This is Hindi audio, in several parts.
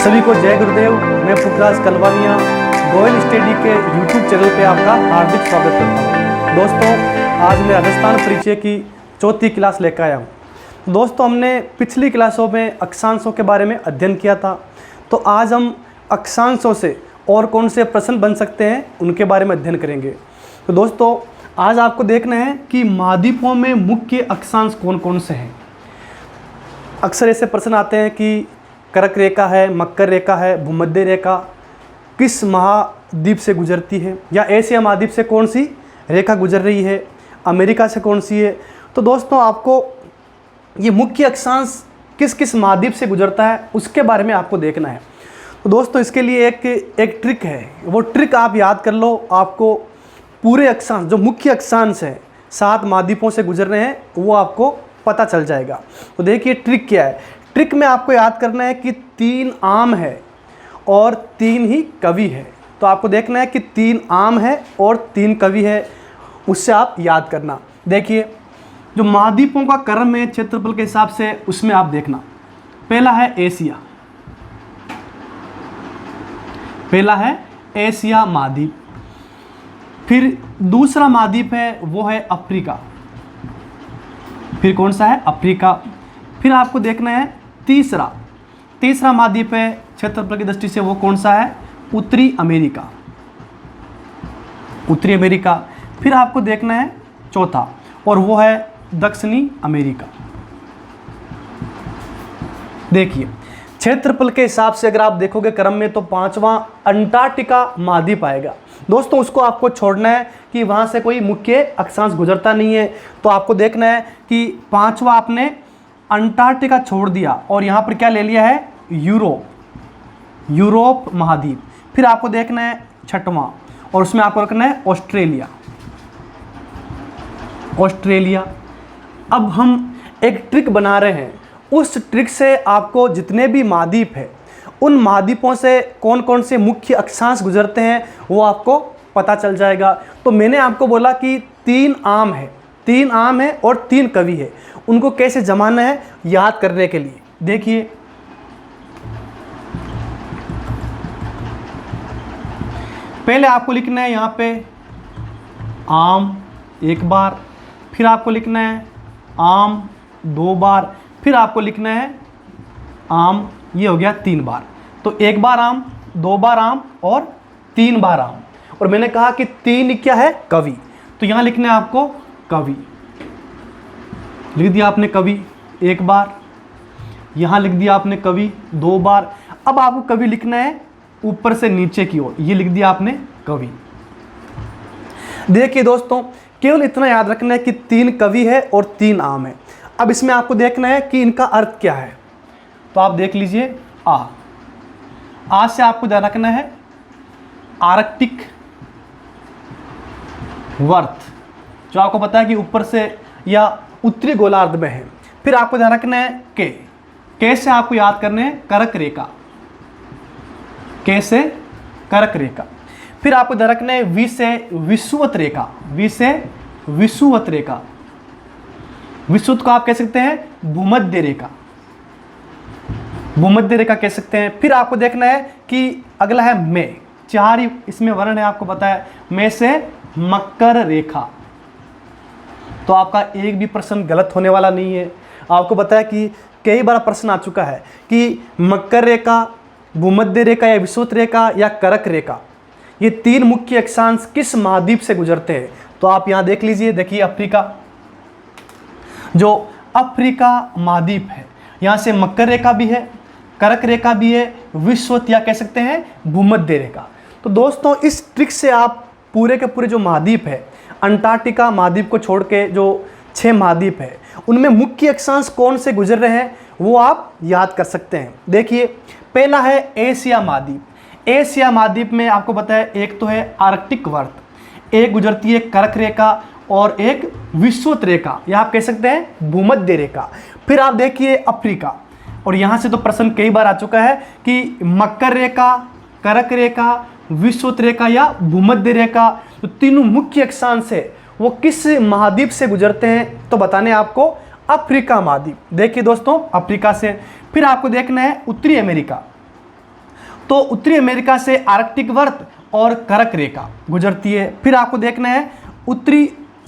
सभी को जय गुरुदेव। मैं पुखराज कलवानिया गोयल स्टडी के YouTube चैनल पे आपका हार्दिक स्वागत करता हूँ। दोस्तों, आज मैं राजस्थान परिचय की चौथी क्लास लेकर आया हूँ। दोस्तों, हमने पिछली क्लासों में अक्षांशों के बारे में अध्ययन किया था, तो आज हम अक्षांशों से और कौन से प्रश्न बन सकते हैं उनके बारे में अध्ययन करेंगे। तो दोस्तों, आज आपको देखना है कि महाद्वीपों में मुख्य अक्षांश कौन कौन से हैं। अक्सर ऐसे प्रश्न आते हैं कि कर्क रेखा है, मकर रेखा है, भूमध्य रेखा किस महाद्वीप से गुजरती है, या एशिया महाद्वीप से कौन सी रेखा गुजर रही है, अमेरिका से कौन सी है। तो दोस्तों, आपको ये मुख्य अक्षांश किस किस महाद्वीप से गुजरता है उसके बारे में आपको देखना है। तो दोस्तों, इसके लिए एक ट्रिक है, वो ट्रिक आप याद कर लो। आपको पूरे अक्षांश, जो मुख्य अक्षांश है 7 महाद्वीपों से गुजर रहे हैं, वो आपको पता चल जाएगा। तो देखिए ट्रिक क्या है। ट्रिक में आपको याद करना है कि 3 आम है और 3 ही कवि है। तो आपको देखना है कि 3 आम है और 3 कवि है, उससे आप याद करना। देखिए, जो महाद्वीपों का क्रम है क्षेत्रफल के हिसाब से, उसमें आप देखना, पहला है एशिया, पहला है एशिया महाद्वीप। फिर दूसरा महाद्वीप है वो है अफ्रीका। फिर कौन सा है? अफ्रीका। फिर आपको देखना है तीसरा महाद्वीप है क्षेत्रफल की दृष्टि से, वो कौन सा है? उत्तरी अमेरिका, उत्तरी अमेरिका। फिर आपको देखना है चौथा, और वो है दक्षिणी अमेरिका। देखिए, क्षेत्रफल के हिसाब से अगर आप देखोगे क्रम में, तो 5वां अंटार्कटिका महाद्वीप आएगा। दोस्तों, उसको आपको छोड़ना है कि वहाँ से कोई मुख्य अक्षांश गुजरता नहीं है। तो आपको देखना है कि 5वां आपने अंटार्कटिका छोड़ दिया और यहाँ पर क्या ले लिया है? यूरोप महाद्वीप। फिर आपको देखना है 6वां, और उसमें आपको रखना है ऑस्ट्रेलिया। अब हम एक ट्रिक बना रहे हैं, उस ट्रिक से आपको जितने भी महाद्वीप है, उन महाद्वीपों से कौन कौन से मुख्य अक्षांश गुजरते हैं वो आपको पता चल जाएगा। तो मैंने आपको बोला कि 3 आम है और 3 कवि है, उनको कैसे जमाना है याद करने के लिए। देखिए, पहले आपको लिखना है यहाँ पे आम 1 बार, फिर आपको लिखना है आम 2 बार, फिर आपको लिखना है आम, ये हो गया 3 बार। तो 1 बार आम, 2 बार आम और 3 बार आम। और मैंने कहा कि 3 क्या है? कवि। तो यहाँ लिखना है आपको कवि, लिख दिया आपने कवि 1 बार, यहाँ लिख दिया आपने कवि 2 बार। अब आपको कवि लिखना है ऊपर से नीचे की ओर, ये लिख दिया आपने कवि। देखिए दोस्तों, केवल इतना याद रखना है कि 3 कवि है और 3 आम है। अब इसमें आपको देखना है कि इनका अर्थ क्या है। तो आप देख लीजिए, आ से आपको ध्यान रखना है आर्कटिक वर्त, जो आपको पता है कि ऊपर से या उत्तरी गोलार्ध में है। फिर आपको ध्यान रखना है के से आपको याद करने हैं कर्क रेखा, के से कर्क रेखा। फिर आपको ध्यान रखना है वी से विषुवत रेखा, वी से विषुवत रेखा। विषुवत को आप कह सकते हैं भूमध्य रेखा, भूमध्य रेखा कह सकते हैं। फिर आपको देखना है कि अगला है मे, 4 ही इसमें वर्ण है, आपको पता है। मे से मकर रेखा। तो आपका एक भी प्रश्न गलत होने वाला नहीं है। आपको पता है कि कई बार प्रश्न आ चुका है कि मकर रेखा, भूमध्य रेखा या विषुवत रेखा या कर्क रेखा, ये 3 मुख्य अक्षांश किस महाद्वीप से गुजरते हैं। तो आप यहाँ देख लीजिए, देखिए अफ्रीका, जो अफ्रीका महाद्वीप है, यहाँ से मकर रेखा भी है, कर्क रेखा भी है, विषुवत या कह सकते हैं भूमध्य रेखा। तो दोस्तों, इस ट्रिक से आप पूरे के पूरे जो महाद्वीप है, अंटार्कटिका महाद्वीप को छोड़ के जो 6 महाद्वीप है, उनमें मुख्य अक्षांश कौन से गुजर रहे हैं वो आप याद कर सकते हैं। देखिए, पहला है एशिया महाद्वीप। एशिया महाद्वीप में आपको पता है एक तो है आर्कटिक वर्त, एक गुजरती है कर्क रेखा और एक विषुवत रेखा, या आप कह सकते हैं भूमध्य रेखा। फिर आप देखिए अफ्रीका, और यहाँ से तो प्रश्न कई बार आ चुका है कि मकर रेखा, कर्क रेखा, विषुवत रेखा या भूमध्य रेखा, तो तीनों मुख्य अक्षांश है वो किस महाद्वीप से गुजरते हैं। तो बताने आपको अफ्रीका महाद्वीप। देखिए दोस्तों, अफ्रीका से। फिर आपको देखना है उत्तरी अमेरिका। तो उत्तरी अमेरिका से आर्कटिक वर्त और कर्क रेखा गुजरती है। फिर आपको देखना है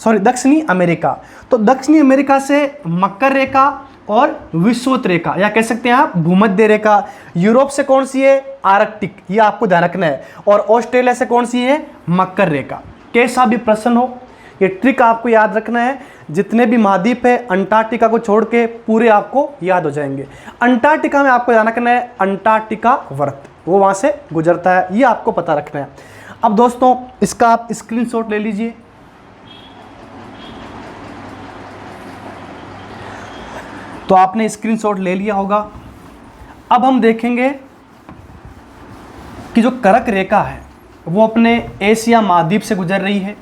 दक्षिणी अमेरिका, तो दक्षिणी अमेरिका से मकर रेखा और विषुवत रेखा, या कह सकते हैं आप भूमध्य रेखा। यूरोप से कौन सी है? आर्कटिक, ये आपको ध्यान रखना है। और ऑस्ट्रेलिया से कौन सी है? मकर रेखा। कैसा भी प्रश्न हो, ये ट्रिक आपको याद रखना है। जितने भी महाद्वीप है अंटार्कटिका को छोड़ के पूरे आपको याद हो जाएंगे। अंटार्कटिका में आपको ध्यान रखना है अंटार्कटिका वर्त, वो वहाँ से गुजरता है, ये आपको पता रखना है। अब दोस्तों इसका आप स्क्रीनशॉट ले लीजिए। तो आपने स्क्रीनशॉट ले लिया होगा। अब हम देखेंगे कि जो कर्क रेखा है वो अपने एशिया महाद्वीप से गुजर रही है।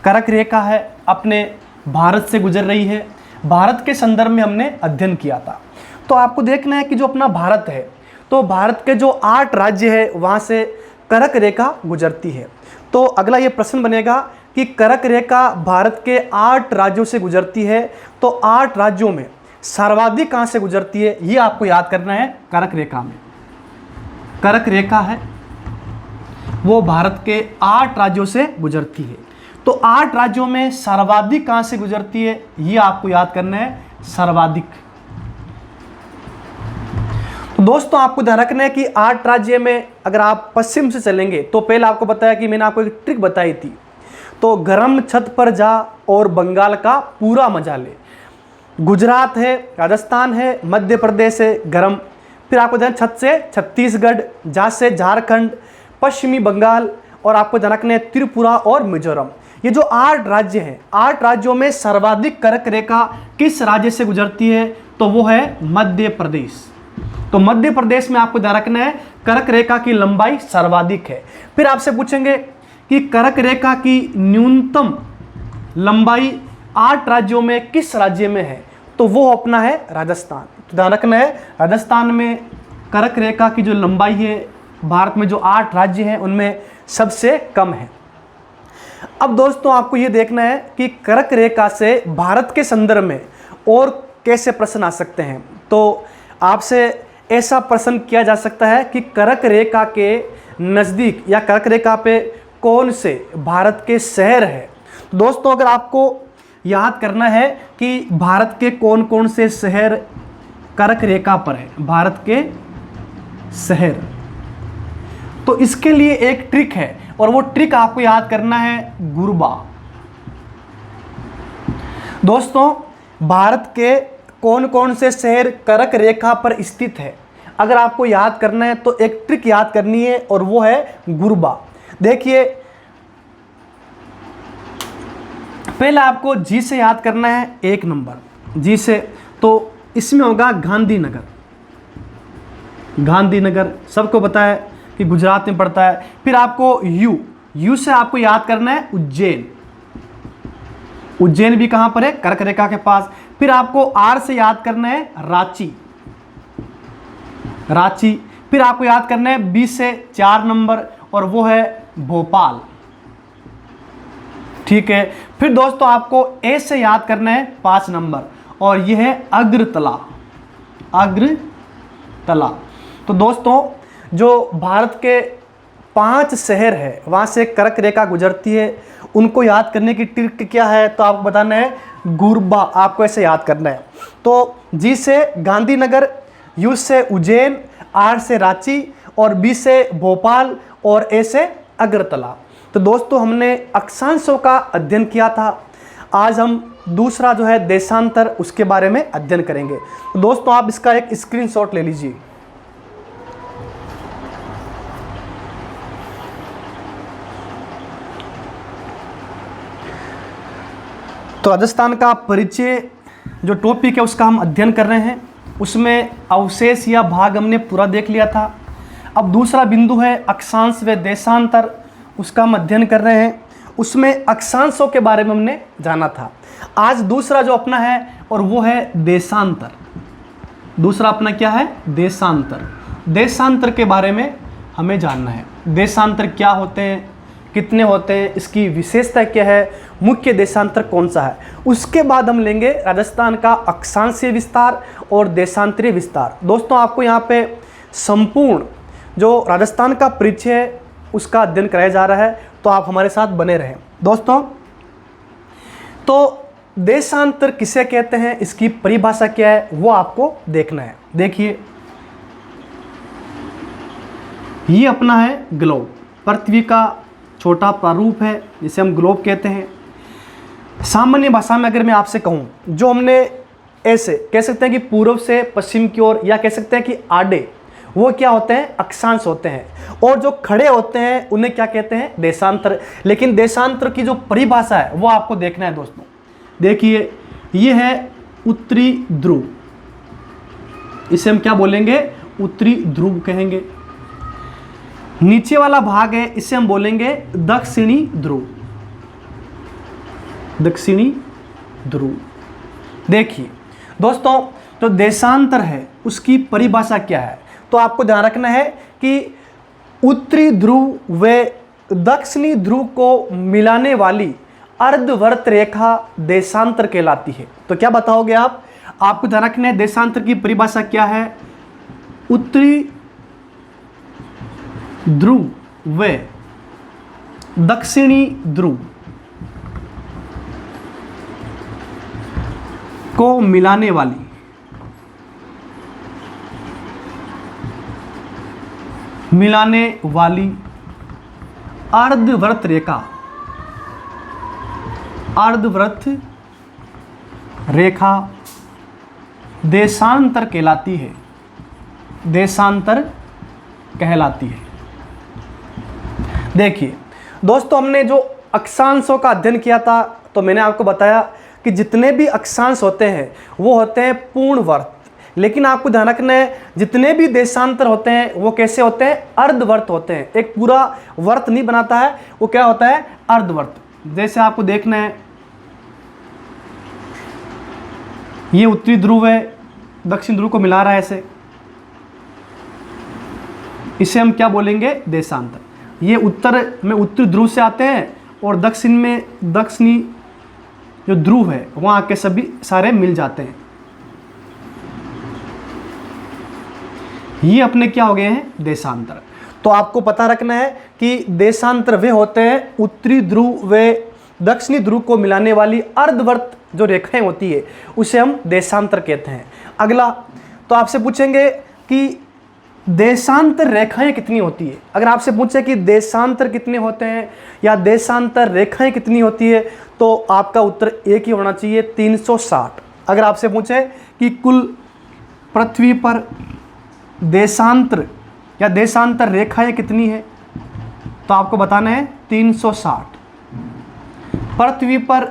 कर्क रेखा है अपने भारत से गुजर रही है। भारत के संदर्भ में हमने अध्ययन किया था। तो आपको देखना है कि जो अपना भारत है, तो भारत के जो 8 राज्य है वहाँ से कर्क रेखा गुजरती है। तो अगला ये प्रश्न बनेगा कि कर्क रेखा भारत के 8 राज्यों से गुजरती है, तो 8 राज्यों में सर्वाधिक कहाँ से गुजरती है, ये आपको याद करना है। कर्क रेखा में कर्क रेखा है वो भारत के 8 राज्यों से गुजरती है। तो 8 राज्यों में सर्वाधिक कहाँ से गुजरती है, ये आपको याद करना है, सर्वाधिक। तो दोस्तों आपको ध्यान रखना है कि 8 राज्य में अगर आप पश्चिम से चलेंगे, तो पहले आपको बताया कि मैंने आपको एक ट्रिक बताई थी, तो गर्म छत पर जा और बंगाल का पूरा मजा ले। गुजरात है, राजस्थान है, मध्य प्रदेश है गर्म। फिर आपको ध्यान छत से छत्तीसगढ़, जा से झारखंड, पश्चिमी बंगाल, और आपको ध्यान रखना है त्रिपुरा और मिजोरम। ये जो 8 राज्य हैं, 8 राज्यों में सर्वाधिक कर्क रेखा किस राज्य से गुजरती है, तो वो है मध्य प्रदेश। तो मध्य प्रदेश में आपको ध्यान रखना है कर्क रेखा की लंबाई सर्वाधिक है। फिर आपसे पूछेंगे कि कर्क रेखा की न्यूनतम लंबाई 8 राज्यों में किस राज्य में है, तो वो अपना है राजस्थान। तो ध्यान रखना है राजस्थान में कर्क रेखा की जो लंबाई है भारत में जो 8 राज्य हैं उनमें सबसे कम है। अब दोस्तों आपको ये देखना है कि कर्क रेखा से भारत के संदर्भ में और कैसे प्रश्न आ सकते हैं। तो आपसे ऐसा प्रश्न किया जा सकता है कि कर्क रेखा के नज़दीक या कर्क रेखा पे कौन से भारत के शहर है। दोस्तों अगर आपको याद करना है कि भारत के कौन कौन से शहर कर्क रेखा पर है, भारत के शहर, तो इसके लिए एक ट्रिक है, और वो ट्रिक आपको याद करना है गुरबा। दोस्तों भारत के कौन कौन से शहर कर्क रेखा पर स्थित है, अगर आपको याद करना है तो एक ट्रिक याद करनी है, और वो है गुरबा। देखिए पहले आपको जी से याद करना है, 1 नंबर जी से, तो इसमें होगा गांधीनगर। गांधीनगर सबको पता है कि गुजरात में पड़ता है। फिर आपको यू से आपको याद करना है उज्जैन। उज्जैन भी कहां पर है? कर्क रेखा के पास। फिर आपको आर से याद करना है रांची। रांची। फिर आपको याद करना है बी से 4 नंबर, और वो है भोपाल। ठीक है। फिर दोस्तों आपको ए से याद करना है 5 नंबर, और यह है अग्रतला। अग्रतला। तो दोस्तों जो भारत के 5 शहर है वहाँ से कर्क रेखा गुजरती है, उनको याद करने की ट्रिक क्या है, तो आपको बताना है गुरबा। आपको ऐसे याद करना है। तो जी से गांधीनगर, यू से उज्जैन, आर से रांची, और बी से भोपाल, और ए से अग्रतला। तो दोस्तों हमने अक्षांशों का अध्ययन किया था। आज हम दूसरा जो है देशांतर, उसके बारे में अध्ययन करेंगे। तो दोस्तों आप इसका एक स्क्रीनशॉट ले लीजिए। तो राजस्थान का परिचय जो टॉपिक है उसका हम अध्ययन कर रहे हैं, उसमें अवशेष या भाग हमने पूरा देख लिया था। अब दूसरा बिंदु है अक्षांश व देशांतर, उसका हम अध्ययन कर रहे हैं। उसमें अक्षांशों के बारे में हमने जाना था। आज दूसरा जो अपना है और वो है देशांतर। दूसरा अपना क्या है? देशांतर। देशांतर के बारे में हमें जानना है। देशांतर क्या होते हैं, कितने होते हैं, इसकी विशेषता क्या है, मुख्य देशांतर कौन सा है। उसके बाद हम लेंगे राजस्थान का अक्षांशीय विस्तार और देशांतरीय विस्तार। दोस्तों आपको यहाँ पे संपूर्ण जो राजस्थान का परिचय है उसका अध्ययन कराया जा रहा है, तो आप हमारे साथ बने रहें। दोस्तों, तो देशांतर किसे कहते हैं, इसकी परिभाषा क्या है वो आपको देखना है। देखिए, ये अपना है ग्लोब, पृथ्वी का छोटा प्रारूप है जिसे हम ग्लोब कहते हैं। सामान्य भाषा में अगर मैं आपसे कहूँ, जो हमने ऐसे कह सकते हैं कि पूर्व से पश्चिम की ओर, या कह सकते हैं कि आड़े, वो क्या होते हैं, अक्षांश होते हैं, और जो खड़े होते हैं उन्हें क्या कहते हैं, देशांतर। लेकिन देशांतर की जो परिभाषा है वो आपको देखना है दोस्तों। देखिए, ये है उत्तरी ध्रुव, इसे हम क्या बोलेंगे, उत्तरी ध्रुव कहेंगे। नीचे वाला भाग है, इसे हम बोलेंगे दक्षिणी ध्रुव, दक्षिणी ध्रुव। देखिए दोस्तों, तो देशांतर है उसकी परिभाषा क्या है, तो आपको ध्यान रखना है कि उत्तरी ध्रुव व दक्षिणी ध्रुव को मिलाने वाली अर्धवर्त रेखा देशांतर कहलाती है। तो क्या बताओगे आप, आपको ध्यान रखना है देशांतर की परिभाषा क्या है, उत्तरी ध्रुव व दक्षिणी ध्रुव को मिलाने वाली अर्धवृत्त रेखा देशांतर कहलाती है, देशांतर कहलाती है। देखिए दोस्तों, हमने जो अक्षांशों का अध्ययन किया था, तो मैंने आपको बताया कि जितने भी अक्षांश होते हैं वो होते हैं पूर्ण वर्त। लेकिन आपको ध्यान रखना है, जितने भी देशांतर होते हैं वो कैसे होते हैं, अर्धवर्त होते हैं। एक पूरा वर्त नहीं बनाता है, वो क्या होता है, अर्धवर्त। जैसे आपको देखना है, ये उत्तरी ध्रुव है, दक्षिण ध्रुव को मिला रहा है ऐसे, इसे हम क्या बोलेंगे, देशांतर। ये उत्तर में उत्तरी ध्रुव से आते हैं और दक्षिण में दक्षिणी जो ध्रुव है वहाँ के सभी सारे मिल जाते हैं। ये अपने क्या हो गए हैं, देशांतर। तो आपको पता रखना है कि देशांतर वे होते हैं उत्तरी ध्रुव व दक्षिणी ध्रुव को मिलाने वाली अर्धवर्त जो रेखाएं होती है उसे हम देशांतर कहते हैं। अगला, तो आपसे पूछेंगे कि देशांतर रेखाएं कितनी होती है। अगर आपसे पूछे कि देशांतर कितने होते हैं या देशांतर रेखाएं कितनी होती है, तो आपका उत्तर एक ही होना चाहिए, 360। अगर आपसे पूछे कि कुल पृथ्वी पर देशांतर या देशांतर रेखाएं कितनी है, तो आपको बताना है 360। पृथ्वी पर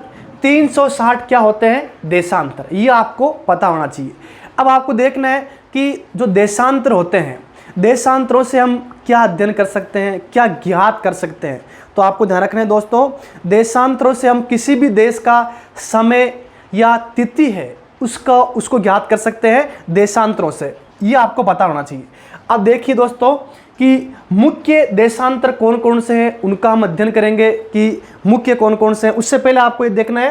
360 क्या होते हैं, देशांतर। ये आपको पता होना चाहिए। अब आपको देखना है कि जो देशांतर होते हैं, देशांतरों से हम क्या अध्ययन कर सकते हैं, क्या ज्ञात कर सकते हैं। तो आपको ध्यान रखना है दोस्तों, देशांतरों से हम किसी भी देश का समय या तिथि है उसको ज्ञात कर सकते हैं देशांतरों से। ये आपको पता होना चाहिए। अब देखिए दोस्तों कि मुख्य देशांतर कौन कौन से हैं, उनका हम अध्ययन करेंगे कि मुख्य कौन कौन से हैं। उससे पहले आपको ये देखना है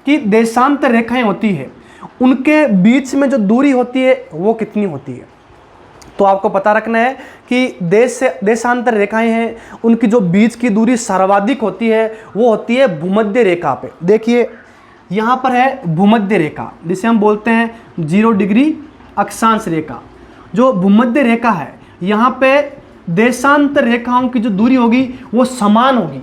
कि देशांतर रेखाएं होती है, उनके बीच में जो दूरी होती है वो कितनी होती है। तो आपको पता रखना है कि देशांतर रेखाएं हैं, उनकी जो बीच की दूरी सर्वाधिक होती है वो होती है भूमध्य रेखा पे। देखिए यहाँ पर है भूमध्य रेखा, जिसे हम बोलते हैं 0 डिग्री अक्षांश रेखा। जो भूमध्य रेखा है, यहाँ पे देशांतर रेखाओं की जो दूरी होगी वो समान होगी।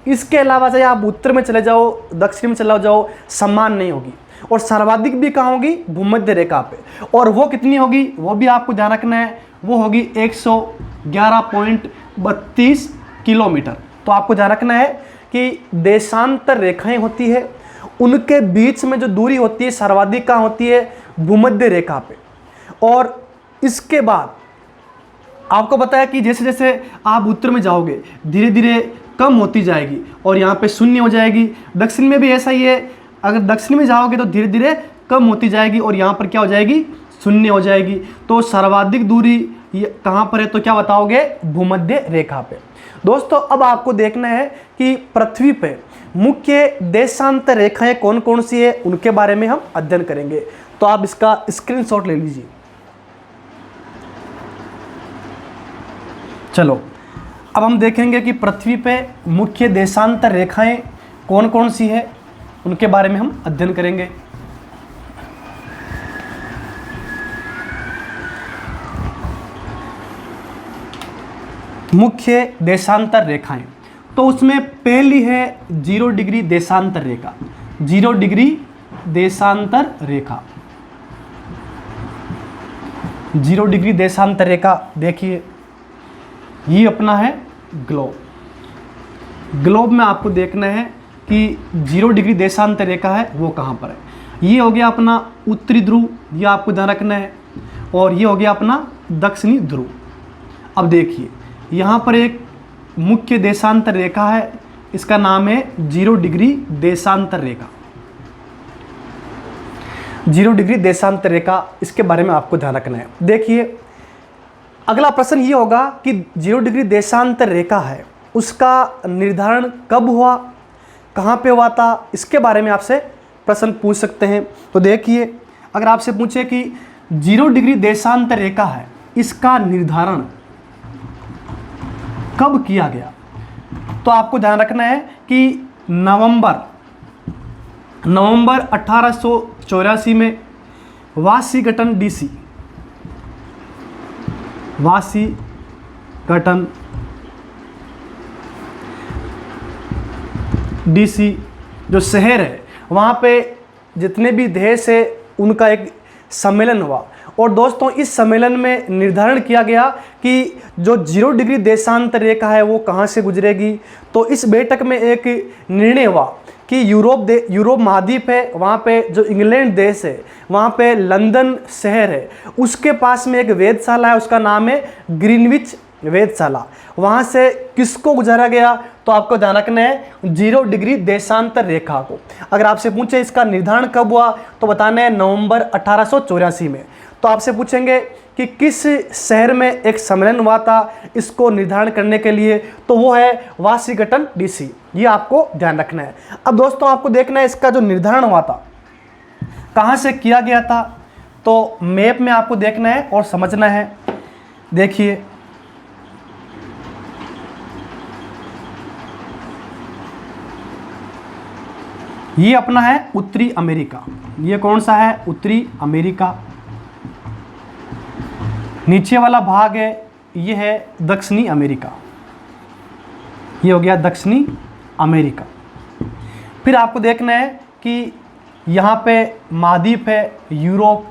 इसके अलावा चाहे आप उत्तर में चले जाओ, दक्षिण में चले जाओ, समान नहीं होगी। और सर्वाधिक भी कहाँ होगी, भूमध्य रेखा पे। और वो कितनी होगी, वो भी आपको ध्यान रखना है, वो होगी 111.32 किलोमीटर। तो आपको ध्यान रखना है कि देशांतर रेखाएं होती है, उनके बीच में जो दूरी होती है सर्वाधिक कहाँ होती है, भूमध्य रेखा पे। और इसके बाद आपको पता है कि जैसे जैसे आप उत्तर में जाओगे धीरे धीरे कम होती जाएगी और यहाँ पे शून्य हो जाएगी। दक्षिण में भी ऐसा ही है, अगर दक्षिण में जाओगे तो धीरे धीरे कम होती जाएगी और यहाँ पर क्या हो जाएगी, शून्य हो जाएगी। तो सर्वाधिक दूरी कहाँ पर है, तो क्या बताओगे, भूमध्य रेखा पे। दोस्तों अब आपको देखना है कि पृथ्वी पे मुख्य देशांतर रेखाएं कौन कौन सी है, उनके बारे में हम अध्ययन करेंगे। तो आप इसका स्क्रीनशॉट ले लीजिए। चलो अब हम देखेंगे कि पृथ्वी पे मुख्य देशांतर रेखाएं कौन कौन सी है, उनके बारे में हम अध्ययन करेंगे। मुख्य देशांतर रेखाएं, तो उसमें पहली है 0 डिग्री देशांतर रेखा। 0 डिग्री देशांतर रेखा, 0 डिग्री देशांतर रेखा देखिए, ये अपना है ग्लोब। ग्लोब में आपको देखना है कि 0 डिग्री देशांतर रेखा है वो कहाँ पर है। ये हो गया अपना उत्तरी ध्रुव, ये आपको ध्यान रखना है, और ये हो गया अपना दक्षिणी ध्रुव। अब देखिए यहाँ पर एक मुख्य देशांतर रेखा है, इसका नाम है 0 डिग्री देशांतर रेखा। 0 डिग्री देशांतर रेखा, इसके बारे में आपको ध्यान रखना है। देखिए अगला प्रश्न ये होगा कि 0 डिग्री देशांतर रेखा है उसका निर्धारण कब हुआ, कहाँ पे हुआ था, इसके बारे में आपसे प्रश्न पूछ सकते हैं। तो देखिए अगर आपसे पूछे कि 0 डिग्री देशांतर रेखा है, इसका निर्धारण कब किया गया, तो आपको ध्यान रखना है कि नवंबर 1884 में वाशिंगटन डीसी, वाशिंगटन डीसी जो शहर है, वहाँ पे जितने भी देश है उनका एक सम्मेलन हुआ। और दोस्तों इस सम्मेलन में निर्धारण किया गया कि जो 0 डिग्री देशांतर रेखा है वो कहाँ से गुजरेगी। तो इस बैठक में एक निर्णय हुआ कि यूरोप महाद्वीप है, वहाँ पे जो इंग्लैंड देश है, वहाँ पे लंदन शहर है, उसके पास में एक वेधशाला है, उसका नाम है ग्रीनविच वेधशाला। वहाँ से किसको गुजारा गया, तो आपको ध्यान रखना है 0 डिग्री देशांतर रेखा को। अगर आपसे पूछे इसका निर्धारण कब हुआ, तो बताना है नवंबर 1884 में। तो आपसे पूछेंगे कि किस शहर में एक सम्मेलन हुआ था इसको निर्धारण करने के लिए, तो वो है वाशिंगटन डीसी। ये आपको ध्यान रखना है। अब दोस्तों आपको देखना है इसका जो निर्धारण हुआ था कहाँ से किया गया था, तो मैप में आपको देखना है और समझना है। देखिए ये अपना है उत्तरी अमेरिका, ये कौन सा है, उत्तरी अमेरिका। नीचे वाला भाग है ये है दक्षिणी अमेरिका, ये हो गया दक्षिणी अमेरिका। फिर आपको देखना है कि यहाँ पे महाद्वीप है यूरोप,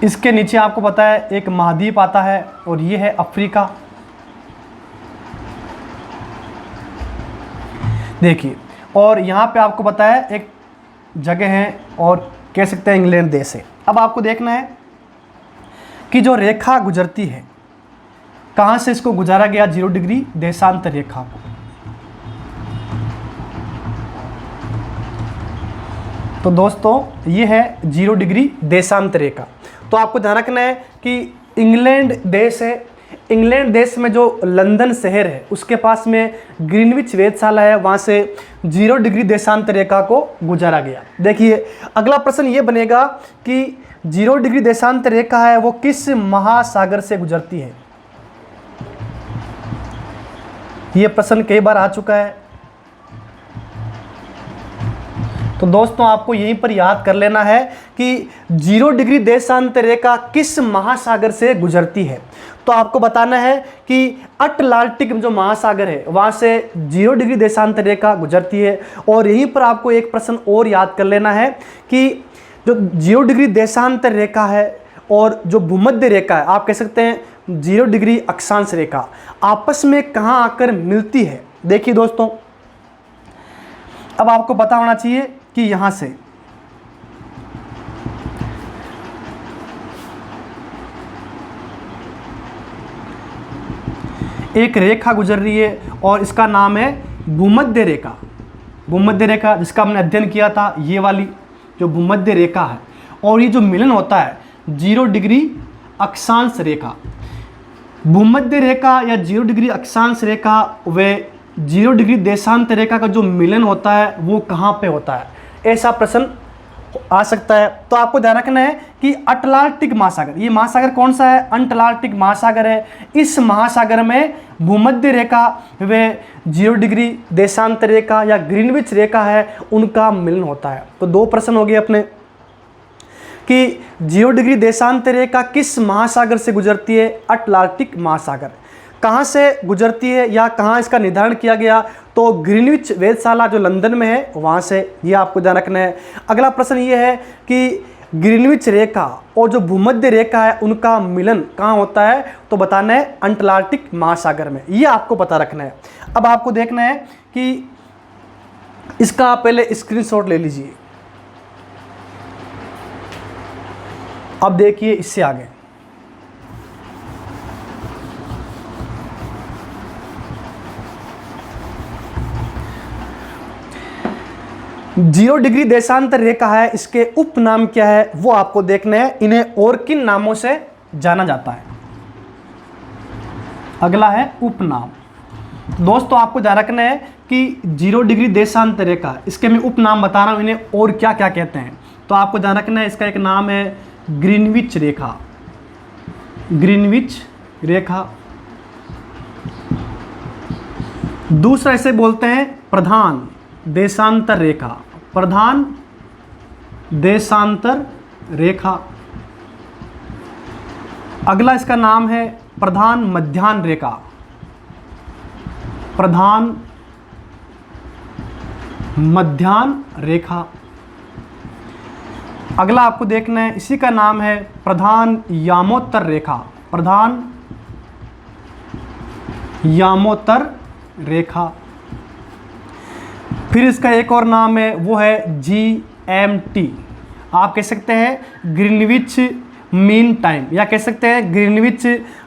इसके नीचे आपको पता है एक महाद्वीप आता है और ये है अफ्रीका। देखिए और यहाँ पे आपको पता है एक जगह है और कह सकते हैं इंग्लैंड देश है। अब आपको देखना है कि जो रेखा गुजरती है कहाँ से इसको गुजारा गया 0 डिग्री देशांतर रेखा को। तो दोस्तों ये है 0 डिग्री देशांतर रेखा। तो आपको ध्यान रखना है कि इंग्लैंड देश है, इंग्लैंड देश में जो लंदन शहर है उसके पास में ग्रीनविच वेधशाला है, वहाँ से 0 डिग्री देशांतर रेखा को गुजारा गया। देखिए अगला प्रश्न ये बनेगा कि 0 डिग्री देशांतर रेखा है वो किस महासागर से गुजरती है। ये प्रश्न कई बार आ चुका है, तो दोस्तों आपको यहीं पर याद कर लेना है कि 0 डिग्री देशांतर रेखा किस महासागर से गुजरती है। तो आपको बताना है कि अटलांटिक जो महासागर है वहाँ से 0 डिग्री देशांतर रेखा गुजरती है। और यहीं पर आपको एक प्रश्न और याद कर लेना है कि जो 0 डिग्री देशांतर रेखा है और जो भूमध्य रेखा है, आप कह सकते हैं 0 डिग्री अक्षांश रेखा, आपस में कहाँ आकर मिलती है। देखिए दोस्तों अब आपको पता होना चाहिए कि यहाँ से एक रेखा गुजर रही है और इसका नाम है भूमध्य रेखा। भूमध्य रेखा जिसका हमने अध्ययन किया था, ये वाली जो भूमध्य रेखा है, और ये जो मिलन होता है 0 डिग्री अक्षांश रेखा। भूमध्य रेखा या 0 डिग्री अक्षांश रेखा व 0 डिग्री देशांतर रेखा का जो मिलन होता है वो कहाँ पे होता है, ऐसा प्रश्न आ सकता है। तो आपको ध्यान रखना है कि अटलांटिक महासागर, ये महासागर कौन सा है? अटलांटिक महासागर है। इस महासागर में भूमध्य रेखा व 0 डिग्री देशांतर रेखा या ग्रीनविच रेखा है, उनका मिलन होता है। तो 2 प्रश्न हो गए अपने कि 0 डिग्री देशांतर रेखा किस महासागर से गुजरती है? अटलांटिक महासागर। कहाँ से गुजरती है या कहाँ इसका निर्धारण किया गया? तो ग्रीनविच वेधशाला जो लंदन में है वहाँ से, ये आपको ध्यान रखना है। अगला प्रश्न ये है कि ग्रीनविच रेखा और जो भूमध्य रेखा है उनका मिलन कहाँ होता है? तो बताना है अटलांटिक महासागर में, ये आपको पता रखना है। अब आपको देखना है कि इसका पहले स्क्रीनशॉट ले लीजिए। अब देखिए इससे आगे, जीरो डिग्री देशांतर रेखा है, इसके उपनाम क्या है वो आपको देखना है। इन्हें और किन नामों से जाना जाता है? अगला है उपनाम। दोस्तों आपको ध्यान रखना है कि 0 डिग्री देशांतर रेखा, इसके मैं उपनाम बता रहा हूं, इन्हें और क्या क्या कहते हैं। तो आपको ध्यान रखना है, इसका एक नाम है ग्रीनविच रेखा। ग्रीनविच रेखा। दूसरा इसे बोलते हैं प्रधान देशांतर रेखा। प्रधान देशांतर रेखा। अगला इसका नाम है प्रधान मध्याह्न रेखा। प्रधान मध्याह्न रेखा। अगला आपको देखना है, इसी का नाम है प्रधान यामोत्तर रेखा। प्रधान यामोत्तर रेखा। फिर इसका एक और नाम है, वो है GMT। आप कह सकते हैं ग्रीनविच मीन टाइम, या कह सकते हैं ग्रीनविच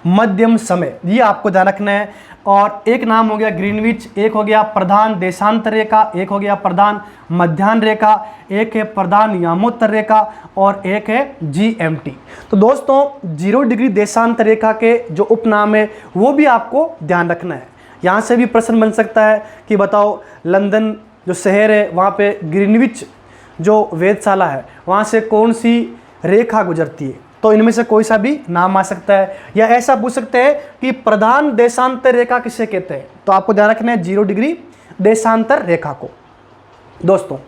मध्यम समय, ये आपको ध्यान रखना है। और एक नाम हो गया ग्रीनविच, एक हो गया प्रधान देशांतर रेखा, एक हो गया प्रधान मध्याह्न रेखा, एक है प्रधान यामोत्तर रेखा और एक है GMT। तो दोस्तों 0 डिग्री देशांतर रेखा के जो उपनाम है वो भी आपको ध्यान रखना है। यहाँ से भी प्रश्न बन सकता है कि बताओ लंदन जो शहर है वहाँ पे ग्रीनविच जो वेधशाला है वहाँ से कौन सी रेखा गुजरती है? तो इनमें से कोई सा भी नाम आ सकता है। या ऐसा पूछ सकते हैं कि प्रधान देशांतर रेखा किसे कहते हैं? तो आपको ध्यान रखना है 0 डिग्री देशांतर रेखा को। दोस्तों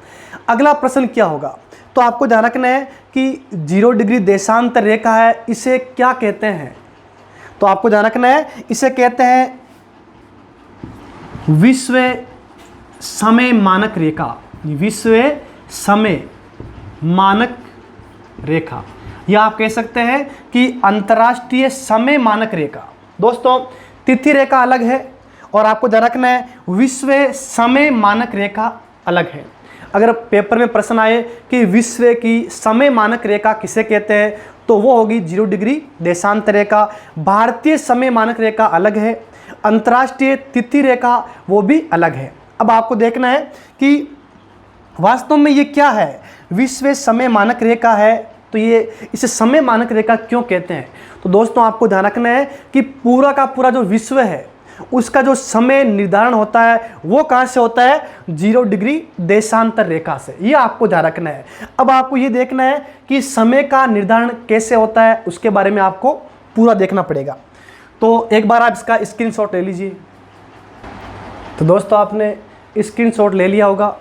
अगला प्रश्न क्या होगा? तो आपको ध्यान रखना है कि 0 डिग्री देशांतर रेखा है, इसे क्या कहते हैं? तो आपको ध्यान रखना है, इसे कहते हैं विश्व समय मानक रेखा। विश्व समय मानक रेखा, या आप कह सकते हैं कि अंतर्राष्ट्रीय समय मानक रेखा। दोस्तों तिथि रेखा अलग है और आपको ध्यान रखना है विश्व समय मानक रेखा अलग है। अगर पेपर में प्रश्न आए कि विश्व की समय मानक रेखा किसे कहते हैं, तो वो होगी 0 डिग्री देशांतर रेखा। भारतीय समय मानक रेखा अलग है, अंतर्राष्ट्रीय तिथि रेखा वो भी अलग है। अब आपको देखना है कि वास्तव में ये क्या है। विश्व समय मानक रेखा है, तो ये इसे समय मानक रेखा क्यों कहते हैं? तो दोस्तों आपको ध्यान रखना है कि पूरा का पूरा जो विश्व है उसका जो समय निर्धारण होता है वो कहाँ से होता है? 0 डिग्री देशांतर रेखा से। ये आपको ध्यान रखना है। अब आपको ये देखना है कि समय का निर्धारण कैसे होता है, उसके बारे में आपको पूरा देखना पड़ेगा। तो एक बार आप इसका स्क्रीनशॉट ले लीजिए। तो दोस्तों आपने स्क्रीनशॉट ले लिया होगा।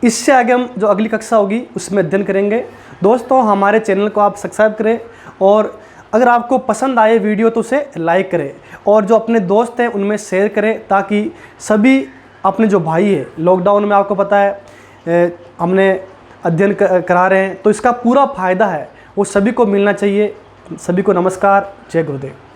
इससे आगे हम जो अगली कक्षा होगी उसमें अध्ययन करेंगे। दोस्तों हमारे चैनल को आप सब्सक्राइब करें और अगर आपको पसंद आए वीडियो तो उसे लाइक करें और जो अपने दोस्त हैं उनमें शेयर करें, ताकि सभी अपने जो भाई है, लॉकडाउन में आपको पता है हमने अध्ययन करा रहे हैं, तो इसका पूरा फ़ायदा है वो सभी को मिलना चाहिए। सभी को नमस्कार, जय गुरुदेव।